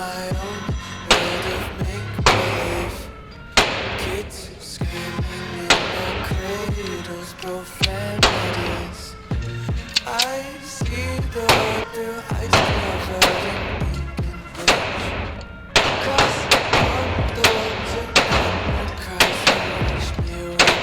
my own world of make-believe. Kids screaming in their cradles, profanities. I see the world through ice covered in ink and bleach. Cause I'm the ones who never cries and watch me run.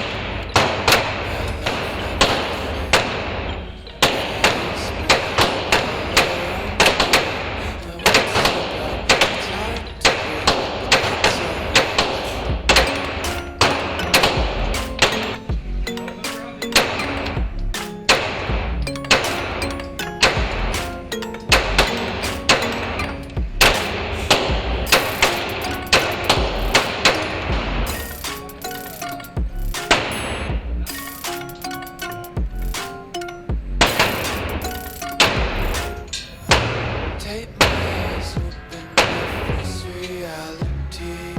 Take my eyes open with this reality.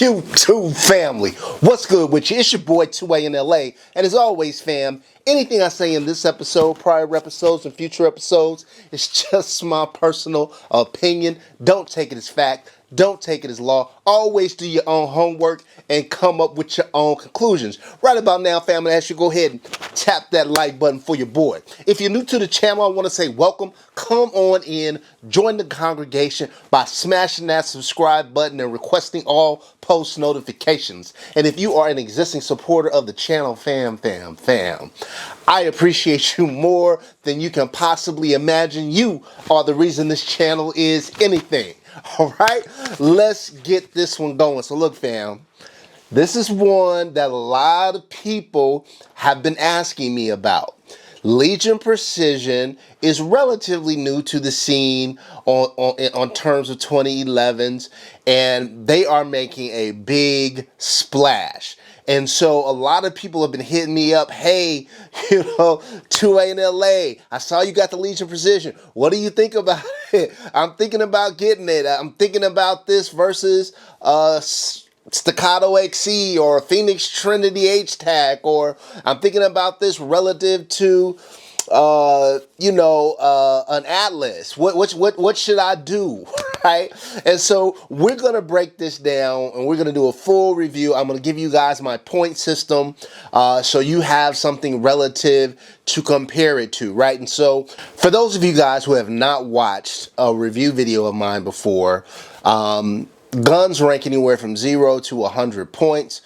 YouTube family, what's good with you? It's your boy 2A-N-LA, and as always, fam, anything I say in this episode, prior episodes, and future episodes is just my personal opinion. Don't take it as fact. Don't take it as law. Always do your own homework and come up with your own conclusions. Right about now, family, I should go ahead and tap that like button for your boy. If you're new to the channel, I want to say welcome. Come on in, join the congregation by smashing that subscribe button and requesting all post notifications. And if you are an existing supporter of the channel, fam, I appreciate you more than you can possibly imagine. You are the reason this channel is anything. All right, let's get this one going. So look, fam, this is one that a lot of people have been asking me about. Legion Precision is relatively new to the scene on terms of 2011s, and they are making a big splash. And so a lot of people have been hitting me up, hey, 2A-N-LA, I saw you got the Legion Precision. What do you think about it? I'm thinking about getting it. I'm thinking about this versus Staccato XE or Phoenix Trinity H-Tac, or I'm thinking about this relative to an Atlas. What should I do, right? And so we're gonna break this down and we're gonna do a full review. I'm gonna give you guys my point system, so you have something relative to compare it to, right? And so for those of you guys who have not watched a review video of mine before, guns rank anywhere from 0 to 100 points.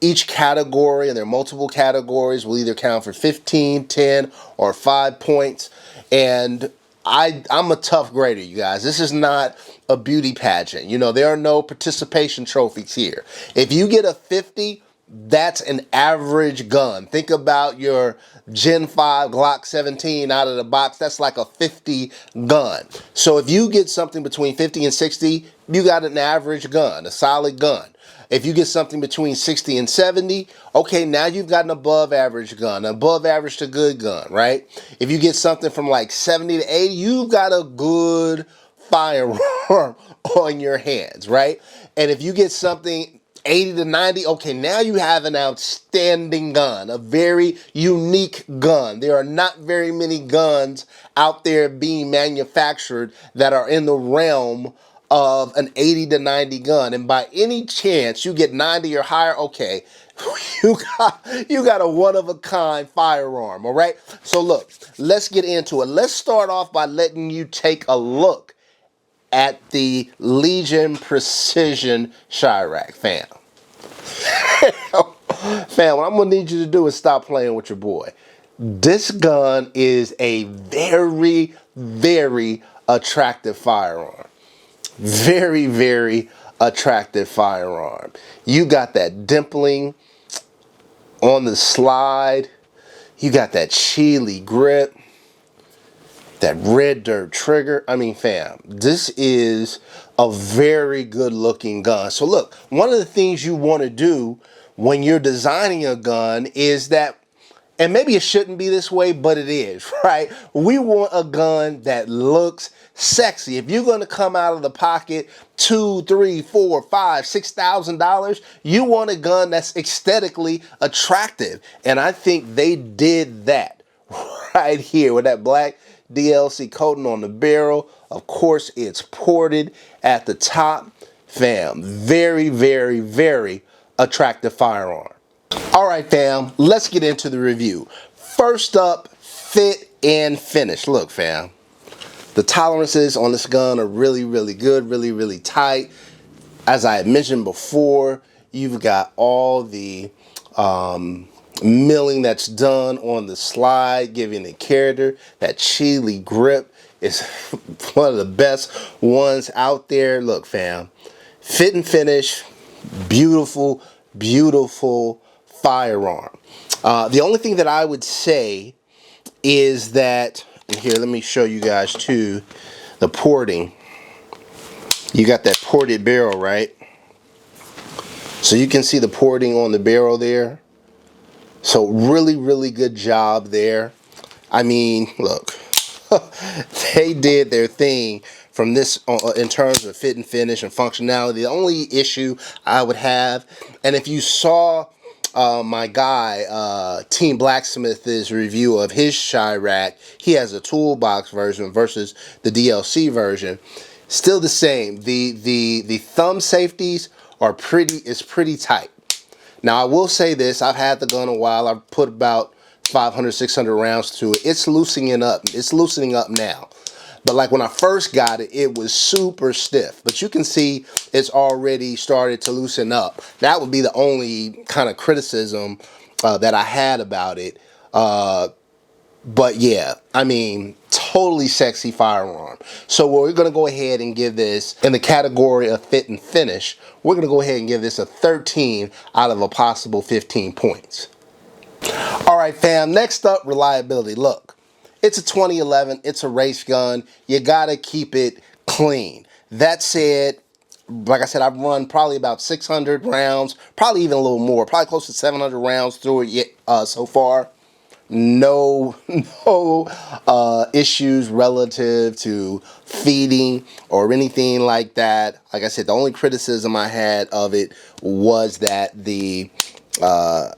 Each category, and there are multiple categories, will either count for 15, 10, or 5 points. And I'm a tough grader, you guys. This is not a beauty pageant. You know, there are no participation trophies here. If you get a 50, that's an average gun. Think about your Gen 5 Glock 17 out of the box. That's like a 50 gun. So if you get something between 50 and 60, you got an average gun, a solid gun. If you get something between 60 and 70, okay, now you've got an above average gun, above average to good gun, right? If you get something from like 70 to 80, you've got a good firearm on your hands, right? And if you get something 80 to 90, okay, now you have an outstanding gun, a very unique gun. There are not very many guns out there being manufactured that are in the realm of an 80 to 90 gun. And by any chance you get 90 or higher, okay, you got a one-of-a-kind firearm, all right? So look, let's get into it. Let's start off by letting you take a look at the Legion Precision Chiraq, fam. Fam, what I'm gonna need you to do is stop playing with your boy. This gun is a very, very attractive firearm. Very, very attractive firearm. You got that dimpling on the slide. You got that Chile grip. That red dirt trigger. I mean, fam, this is a very good looking gun. So look, one of the things you want to do when you're designing a gun is that And maybe it shouldn't be this way, but it is, right? We want a gun that looks sexy. If you're going to come out of the pocket $2, $3, $4, $5, $6,000, you want a gun that's aesthetically attractive. And I think they did that right here with that black DLC coating on the barrel. Of course, it's ported at the top. Fam, very, very, very attractive firearm. All right, fam, let's get into the review. First up, fit and finish. Look, fam, the tolerances on this gun are really, really good, really, really tight. As I had mentioned before, you've got all the milling that's done on the slide, giving it character. That chili grip is one of the best ones out there. Look, fam, fit and finish, beautiful, beautiful firearm. The only thing that I would say is that, and here, let me show you guys too, the porting. You got that ported barrel, right? So you can see the porting on the barrel there. So really, really good job there. I mean, look, they did their thing from this in terms of fit and finish and functionality. The only issue I would have, and if you saw my guy Team Blacksmith's review of his Chiraq, he has a toolbox version versus the DLC version. Still the same. The thumb safeties are pretty tight. Now I will say this, I've had the gun a while. I've put about 500, 600 rounds to it. It's loosening up. It's loosening up now. But like when I first got it, it was super stiff. But you can see it's already started to loosen up. That would be the only kind of criticism that I had about it. But yeah, I mean, totally sexy firearm. So we're going to go ahead and give this, in the category of fit and finish, we're going to go ahead and give this a 13 out of a possible 15 points. All right, fam, next up, reliability. Look, it's a 2011, it's a race gun. You got to keep it clean. That said, like I said, I've run probably about 600 rounds, probably even a little more, probably close to 700 rounds through it so far. No issues relative to feeding or anything like that. Like I said, the only criticism I had of it was that the thumb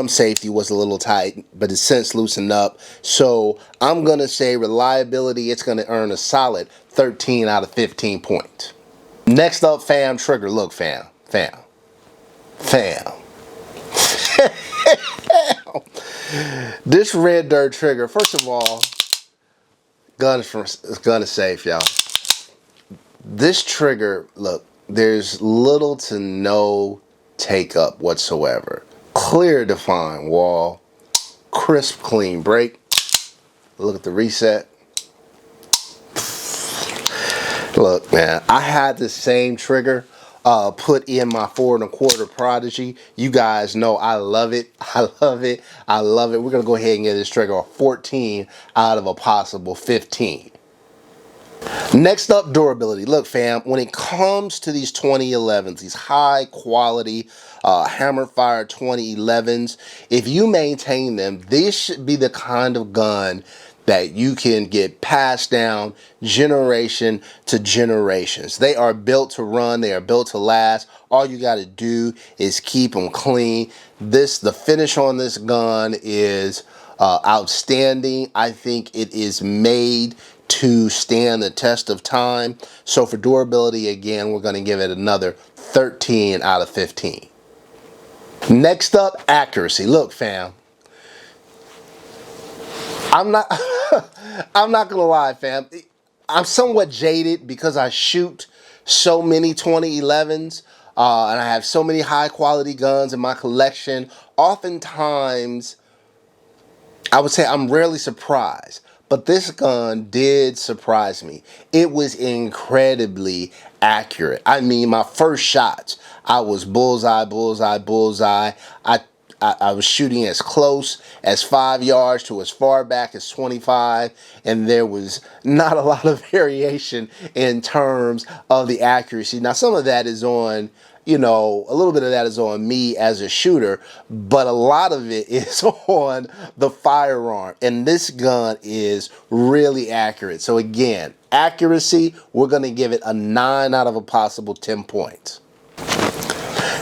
safety was a little tight, but it's since loosened up. So I'm gonna say reliability, it's gonna earn a solid 13 out of 15 points. Next up, fam, trigger. Look, fam. This red dirt trigger, first of all, gun is safe, y'all. This trigger, look, there's little to no take up whatsoever. Clear defined wall, crisp clean break. Look at the reset. Look, man, I had the same trigger put in my 4 1/4 Prodigy. You guys know I love it. I love it. I love it. We're going to go ahead and give this trigger a 14 out of a possible 15. Next up, durability. Look, fam, when it comes to these 2011s, these high quality hammer fire 2011s, if you maintain them, this should be the kind of gun that you can get passed down generation to generations. They are built to run. They are built to last. All you got to do is keep them clean. The finish on this gun is outstanding. I think it is made to stand the test of time. So for durability, again, we're going to give it another 13 out of 15. Next up, accuracy. Look, fam, I'm not I'm not gonna lie, fam. I'm somewhat jaded because I shoot so many 2011s and I have so many high quality guns in my collection. Oftentimes, I would say I'm rarely surprised, but this gun did surprise me. It was incredibly accurate. I mean, my first shots, I was bullseye, bullseye, bullseye. I was shooting as close as 5 yards to as far back as 25, and there was not a lot of variation in terms of the accuracy. Now, some of that is on, you know, a little bit of that is on me as a shooter, but a lot of it is on the firearm. And this gun is really accurate. So again, accuracy, we're going to give it a 9 out of a possible 10 points.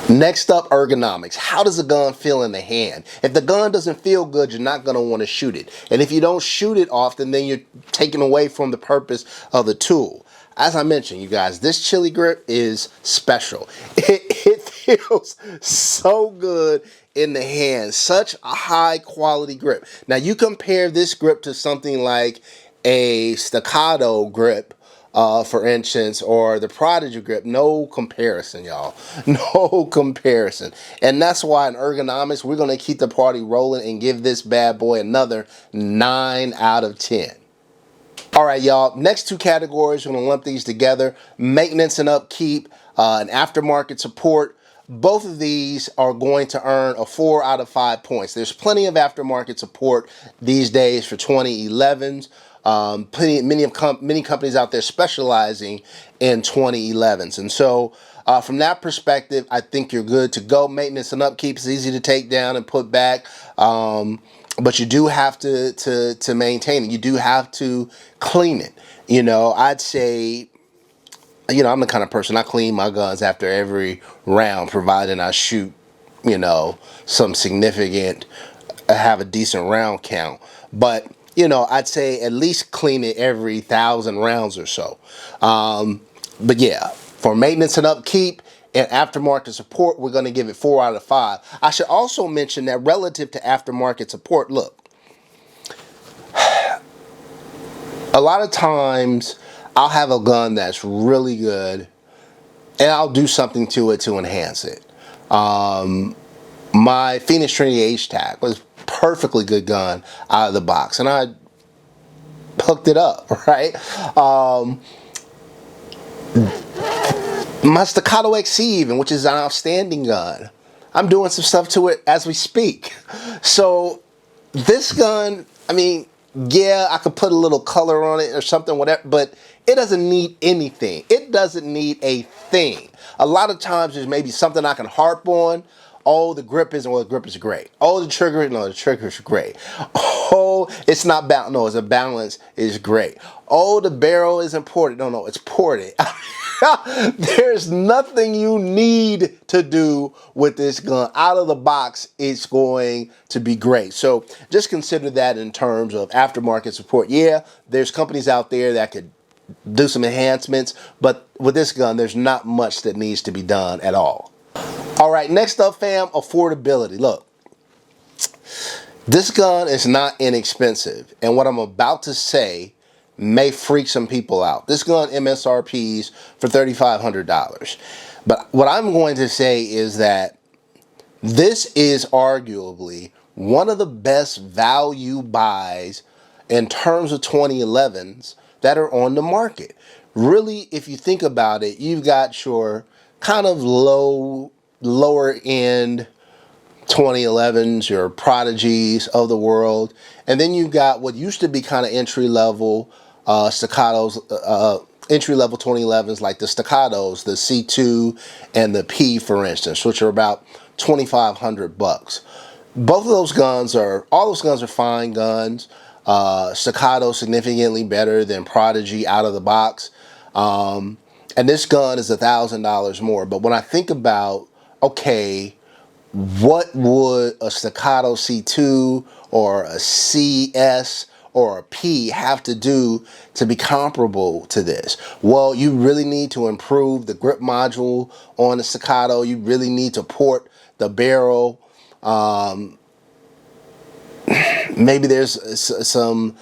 Next up, ergonomics. How does a gun feel in the hand? If the gun doesn't feel good, you're not going to want to shoot it. And if you don't shoot it often, then you're taking away from the purpose of the tool. As I mentioned, you guys, this chili grip is special. It feels so good in the hand. Such a high quality grip. Now you compare this grip to something like a staccato grip, for instance, or the Prodigy grip. No comparison, y'all. No comparison. And that's why in ergonomics, we're going to keep the party rolling and give this bad boy another 9 out of 10. All right, y'all. Next two categories, we're going to lump these together. Maintenance and upkeep, and aftermarket support. Both of these are going to earn a 4 out of 5 points. There's plenty of aftermarket support these days for 2011s. Many companies out there specializing in 2011s. And so from that perspective, I think you're good to go. Maintenance and upkeep is easy to take down and put back. But you do have to maintain it. You do have to clean it. You know, I'd say, you know, I'm the kind of person, I clean my guns after every round, providing I shoot, you know, some significant, have a decent round count. But, you know, I'd say at least clean it every 1,000 rounds or so. But yeah, for maintenance and upkeep and aftermarket support, we're going to give it 4 out of 5. I should also mention that relative to aftermarket support, look, a lot of times I'll have a gun that's really good and I'll do something to it to enhance it. My Phoenix Trinity H-Tac was perfectly good gun out of the box, and I hooked it up, right? My Staccato XC even, which is an outstanding gun, I'm doing some stuff to it as we speak. So this gun, I mean, yeah, I could put a little color on it or something, whatever, but it doesn't need anything. It doesn't need a thing. A lot of times there's maybe something I can harp on. Oh, the grip isn't, well, the grip is great. Oh, the trigger, no, the trigger is great. Oh, it's not balanced, no, the balance is great. Oh, the barrel isn't ported. No, it's ported. There's nothing you need to do with this gun. Out of the box, it's going to be great. So just consider that in terms of aftermarket support. Yeah, there's companies out there that could do some enhancements, but with this gun, there's not much that needs to be done at all. All right, next up, fam, affordability. Look, this gun is not inexpensive, and what I'm about to say may freak some people out. This gun MSRPs for $3,500. But what I'm going to say is that this is arguably one of the best value buys in terms of 2011s that are on the market. Really, if you think about it, you've got your kind of lower end 2011s, your Prodigies of the world, and then you've got what used to be kind of entry level staccatos, entry level 2011s like the staccatos, the C2 and the P, for instance, which are about $2,500. Both of those guns are, all those guns are fine guns. Staccato significantly better than Prodigy out of the box. And this gun is $1,000 more. But when I think about, okay, what would a Staccato C2 or a CS or a P have to do to be comparable to this? Well, you really need to improve the grip module on the Staccato. You really need to port the barrel. Maybe there's some,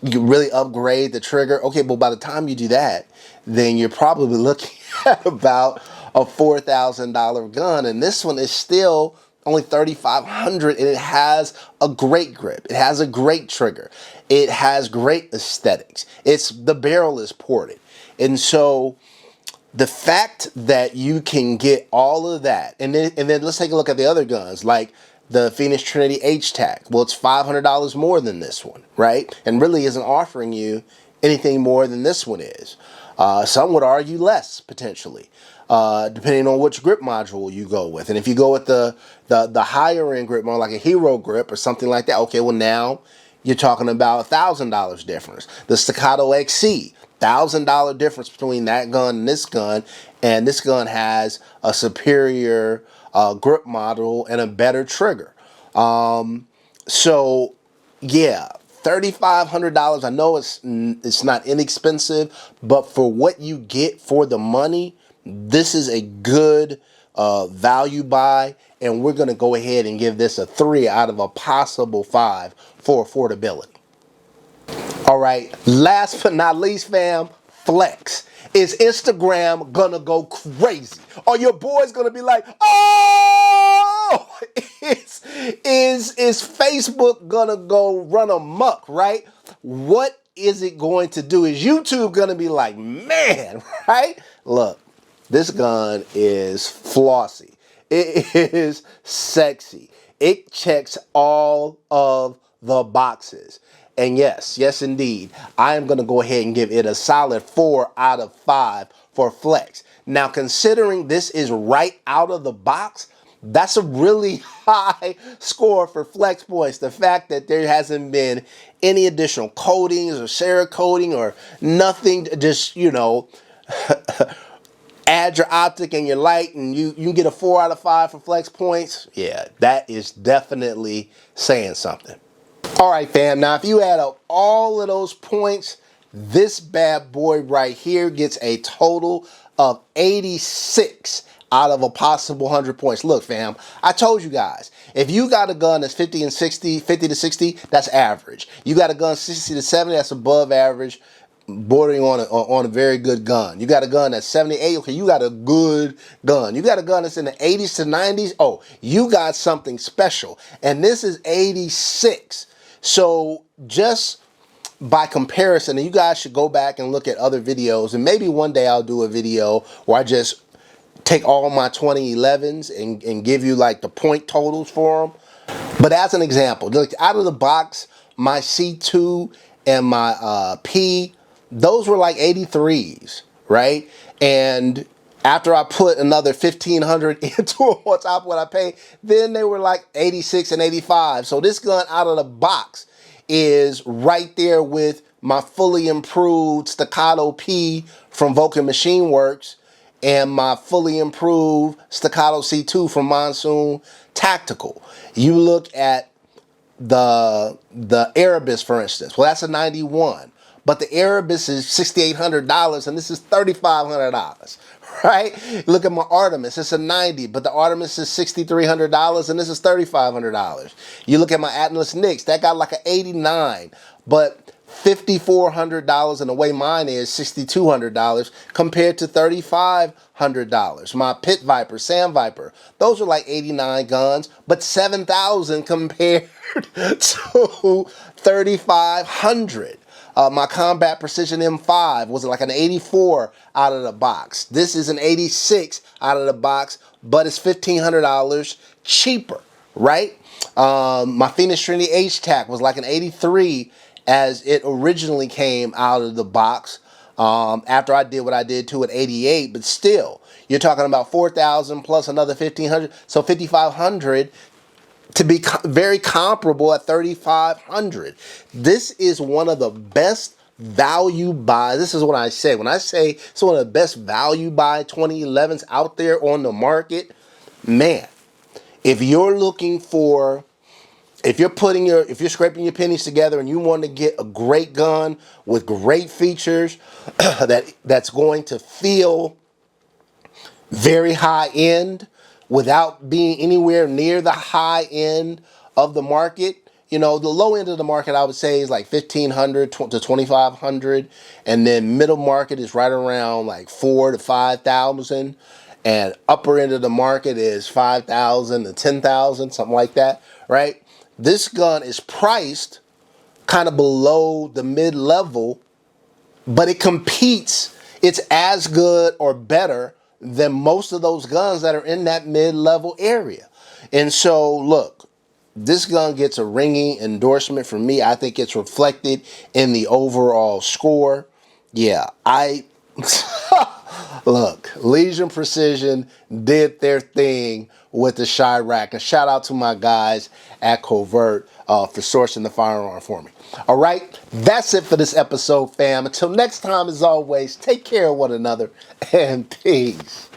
you can really upgrade the trigger. Okay, but by the time you do that, then you're probably looking at about a $4,000 gun. And this one is still only $3,500, and it has a great grip. It has a great trigger. It has great aesthetics. The barrel is ported. And so the fact that you can get all of that, and then let's take a look at the other guns, like the Phoenix Trinity H-Tac. Well, it's $500 more than this one, right? And really isn't offering you anything more than this one is. Some would argue less, potentially, depending on which grip module you go with. And if you go with the higher end grip module, like a Hero grip or something like that, okay, well now you're talking about $1,000 difference. The Staccato XC, $1,000 difference between that gun and this gun has a superior grip model and a better trigger. So yeah, $3,500. I know it's not inexpensive, but for what you get for the money, this is a good value buy, and we're gonna go ahead and give this a 3 out of a possible 5 for affordability. All right, last but not least, fam, flex. Is Instagram gonna go crazy? Are your boys gonna be like, oh, is Facebook gonna go run amok, right? What is it going to do? Is YouTube gonna be like, man, right? Look, this gun is flossy. It is sexy. It checks all of the boxes. And yes, indeed, I am going to go ahead and give it a solid 4 out of 5 for flex. Now, considering this is right out of the box, that's a really high score for flex points. The fact that there hasn't been any additional coatings or Cerakoting or nothing, just, you know, add your optic and your light and you can get a 4 out of 5 for flex points. Yeah, that is definitely saying something. All right, fam. Now, if you add up all of those points, this bad boy right here gets a total of 86 out of a possible 100 points. Look, fam, I told you guys, if you got a gun that's 50 to 60, that's average. You got a gun 60 to 70, that's above average, bordering on a very good gun. You got a gun that's 78, okay, you got a good gun. You got a gun that's in the 80s to 90s, oh, you got something special. And this is 86. So just by comparison, and you guys should go back and look at other videos, and maybe one day I'll do a video where I just take all my 2011s and give you like the point totals for them. But as an example, look, out of the box, my C2 and my P, those were like 83s, right? And after I put another 1,500 into them on top of what I paid, then they were like 86 and 85. So this gun out of the box is right there with my fully improved Staccato P from Vulcan Machine Works and my fully improved Staccato C2 from Monsoon Tactical. You look at the Erebus, for instance. Well, that's a 91. But the Erebus is $6,800 and this is $3,500, right? Look at my Artemis, it's a 90, but the Artemis is $6,300 and this is $3,500. You look at my Atlas Nix, that got like an 89, but $5,400, and the way mine is $6,200 compared to $3,500. My Pit Viper, Sam Viper, those are like 89 guns, but $7,000 compared to $3,500. My Combat Precision M5 was like an 84 out of the box. This is an 86 out of the box, but it's $1,500 cheaper, right? My Phoenix Trinity H-Tac was like an 83 as it originally came out of the box. After I did what I did to at 88, but still, you're talking about 4,000 plus another 1,500, so 5,500 to be very comparable at 3,500. This is one of the best value buys. This is what I say. When I say it's one of the best value buy 2011s out there on the market, man, if you're looking for, if you're scraping your pennies together and you want to get a great gun with great features that's going to feel very high end without being anywhere near the high end of the market. You know, the low end of the market I would say is like 1,500 to 2,500, and then middle market is right around like 4,000 to 5,000, and upper end of the market is 5,000 to 10,000, something like that, right? This gun is priced kind of below the mid-level, but it competes. It's as good or better than most of those guns that are in that mid-level area. And so, look, this gun gets a ringing endorsement from me. I think it's reflected in the overall score. Yeah, look, Legion Precision did their thing with the Chiraq. And shout out to my guys at Covert for sourcing the firearm for me. All right, that's it for this episode, fam. Until next time, as always, take care of one another and peace.